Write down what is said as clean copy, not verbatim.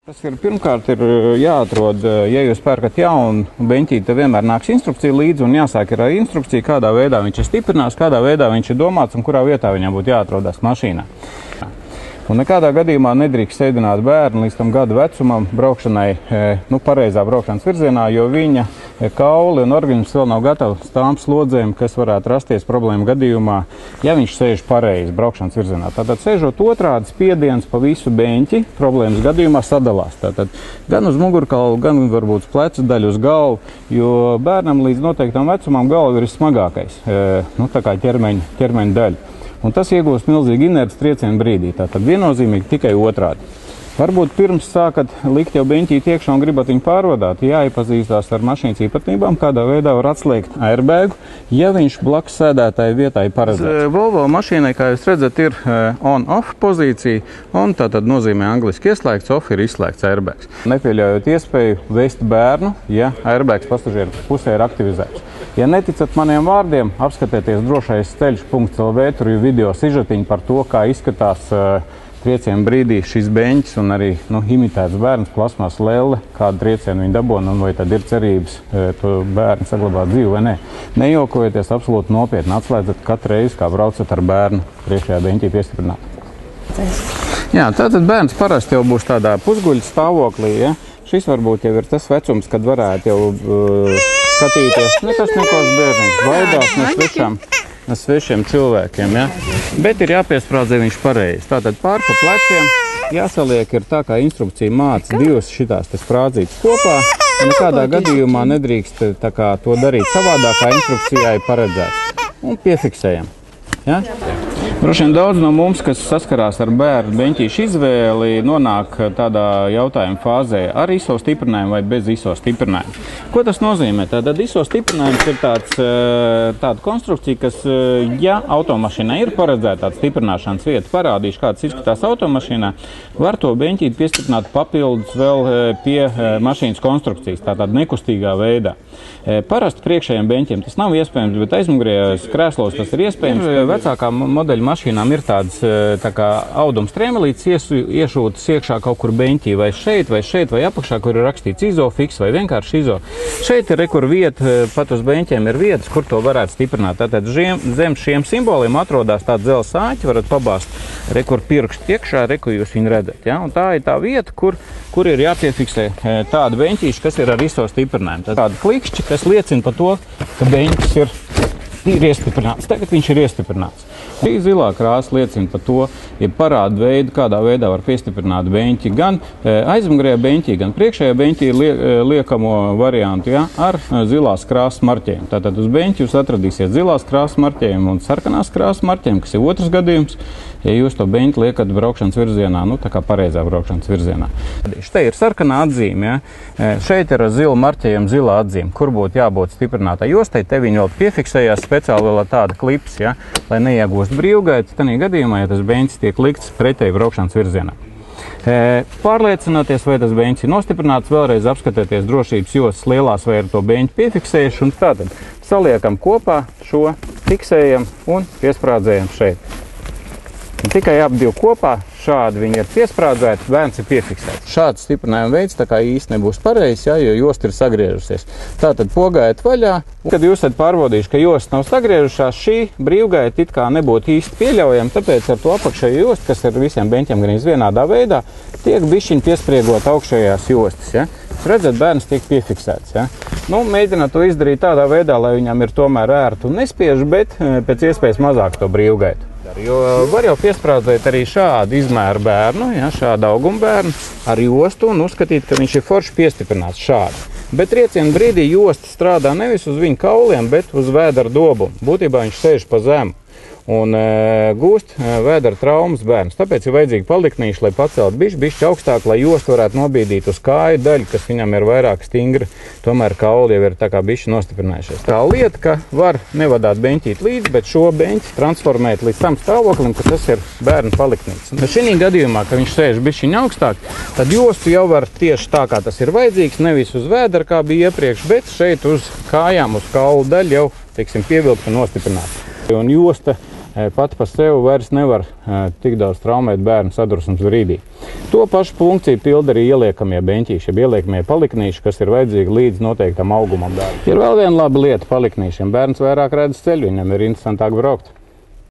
Tas ir pirmkārt jāatrod, ja jūs pērkat jaunu beņķīti, tad vienmēr nāks instrukcija līdzi un jāsāk ir ar instrukciju, kādā veidā viņš ir stiprināts, kādā veidā viņš ir domāts un kurā vietā viņam būtu jāatrodas mašīnā. Un nekādā gadījumā nedrīkst sēdināt bērnu līdz tam gadu vecumam braukšanai, pareizā braukšanas virzienā, jo viņa kauli un organisms vēl nav gatavs tām slodzēm, kas varētu rasties problēmu gadījumā, ja viņš sēž pareizi braukšanas virzienā. Tātad sēžot otrādi spiediens pa visu beņķi problēmas gadījumā sadalās. Tātad gan uz mugurkaulu, gan varbūt uz plecu daļu, uz galvu, jo bērnam līdz noteiktam vecumam galva ir smagākais, tā kā ķermeņa daļa. Un tas iegūst milzīgi inerci triecienu brīdī. Tātad viennozīmīgi tikai otrādi. Varbūt pirms sākat likt jau beņķīti iekšā un gribat viņu pārvadāt, jāiepazīstās ar mašīnas īpatnībām, kādā veidā var atslēgt airbēgu, ja viņš blakus sēdētāja vietā ir paredzēts. Volvo mašīnai, kā jūs redzat, ir on-off pozīcija, un tā tad nozīmē angliski ieslēgts, off ir izslēgts airbēgs. Nepieļaujot iespēju vest bērnu, ja airbēgs pasažieru pusē ir aktivizēts. Ja neticat maniem vārdiem, apskatieties drošais ceļš.lv, tur ir video sižetiņi par to, kā izskatās triecienu brīdī šis beņķis un arī imitēts bērns, plasmas lelle, kādu triecienu viņi dabona un vai tad ir cerības to bērnu saglabāt dzīvu vai nē. Nejokojieties, absolūti nopietni atslēdzat katru reizi, kā braucat ar bērnu priekšējā beņķī piestiprināt. Jā, tātad bērns parasti jau būs tādā pusguļa stāvoklī. Ja? Šis varbūt jau ir tas vecums, kad varētu jau skatīties. Nekas nekos bērniņš baidās no svešiem cilvēkiem, ja? Bet ir jāpiesprādzē viņš pareizi. Tātad pār pa pleciem jāsaliek ir tā, kā instrukcija māca divas šitās sprādzītas kopā. Nekādā gadījumā nedrīkst tā kā to darīt savādāk, kā instrukcijā ir paredzēts. Un piefiksējam. Ja? Droši vien daudz no mums, kas saskarās ar bērnu beņķīšu izvēli, nonāk tādā jautājuma fāzē ar ISO stiprinājumu vai bez ISO stiprinājumu. Ko tas nozīmē? Tātad ISO stiprinājums ir tāda konstrukcija, kas, ja automašīnā ir paredzēta tāda stiprināšanas vieta, parādīšu, kāds izskatās automašīnā, var to beņķīti piestiprināt papildus vēl pie mašīnas konstrukcijas, tātad nekustīgā veidā. Parasti priekšējiem beņķiem tas nav iespējams, bet aizmugurējos krēslos tas ir iespējams. Vecākā modeļa mašīnām ir tādas tā kā audums trēmelītes iešūtas iekšā kaut kur beņķī, vai šeit, vai apakšā, kur ir rakstīts izofix vai vienkārši izo. Šeit ir kur vieta, pat uz beņķiem ir vietas, kur to varētu stiprināt. Tātad zem šiem simboliem atrodas tāda dzelzs āķi, varat pabāzt kur pirkstu iekšā, kur jūs viņu redzat. Ja? Un tā ir tā vieta, kur ir jāpiefiksē tāda beņķīša, kas ir ar ISO stiprinājumu. Tāda klikšķi, kas liecina par to, ka beņķis ir iestiprināts. Tagad viņš ir iestiprināts. Šī zilā krāsa liecina par to, ja parāda veidu, kādā veidā var piestiprināt beņķi, gan aizmugurējā beņķī, gan priekšējā beņķī liekamo variantu, ja, ar zilās krāsas marķējumu. Tātad uz beņķi jūs atradīsiet zilās krāsas marķējumu un sarkanās krāsas marķējumu, kas ir otrs gadījums, ja jūs to beņķi liekat braukšanas virzienā, tā kā pareizā braukšanas virzienā. Te ir sarkanā atzīme, ja. Šeit ir ar zilu marķējumu zilā atzīme, kur būtu jābūt stiprinātā jostai, te viņi vēl piefiksējās speciāli vēl tāda klips, ja, lai neiegūst brīvgaita, tanī gadījumā, ja tas beņķis tiek likts pretēji braukšanas virzienā. Pārliecināties, vai tas beņķis ir nostiprināts, vēlreiz apskatieties drošības jostas lielās, vai ar to beņķi piefiksējuši, un tātad saliekam kopā šo, fiksējam un piesprādzējam šeit. Un tikai ap divi kopā šādi viņi ir piesprādzēti, bērns ir piefiksēts. Šāds stiprinājuma veids tā kā īsti nebūs pareizs, ja, jo josta ir sagriežusies. Tātad pogaiet vaļā. Kad jūs esat pārbaudījuši, ka josta nav sagriežušās, šī brīvgaita it kā nebūtu īsti pieļaujama, tāpēc ar to apakšējo jostu, kas ir visiem beņķiem gan vienādā veidā, tiek bišķiņ piespriegot augšējās jostas. Ja. Jūs redzat, bērns tiek piefiksēts. Ja. Mēģināt to izdarīt tādā veidā, lai viņam ir tomēr ērti un nespiež, bet pēc iespējas mazāk to brīvgaitu. Jo var jau piesprādzēt arī šādu izmēru bērnu, ja, šādu augumu bērnu ar jostu un uzskatīt, ka viņš ir forši piestiprināts šādi. Bet triecienu brīdī josta strādā nevis uz viņa kauliem, bet uz vēdera dobumu. Būtībā viņš sēž pa zemu un gūst vēdera traumas bērns. Tāpēc ir vajadzīgi paliknīši, lai pacelt bišķi augstāk, lai jostu varētu nobīdīt uz kāju daļu, kas viņam ir vairāk stingra. Tomēr kauli jau ir tā kā bišķi nostiprinājušies. Tā lieta, ka var nevadāt beņķīt līdzi, bet šo beņķi transformēt līdz tam stāvoklim, ka tas ir bērnu paliknīts. Šī gadījumā, ka viņš sēž bišķiņ augstāk, tad jostu jau var tieši tā, kā tas ir vajadzīgs, nevis uz vēdera, kā bija iepriekš, bet šeit uz kājām, uz kaulu daļu jau, teiksim, pievilkt un nostiprināt. Un josta pati pa sevi vairs nevar tik daudz traumēt bērnu sadursmes brīdī. To pašu funkciju pilda arī ieliekamie beņķīši, ieliekamie paliknīši, kas ir vajadzīgi līdz noteiktam augumam bērnam. Ir vēl viena laba lieta paliknīšiem. Bērns vairāk redz ceļu, viņam ir interesantāk braukt.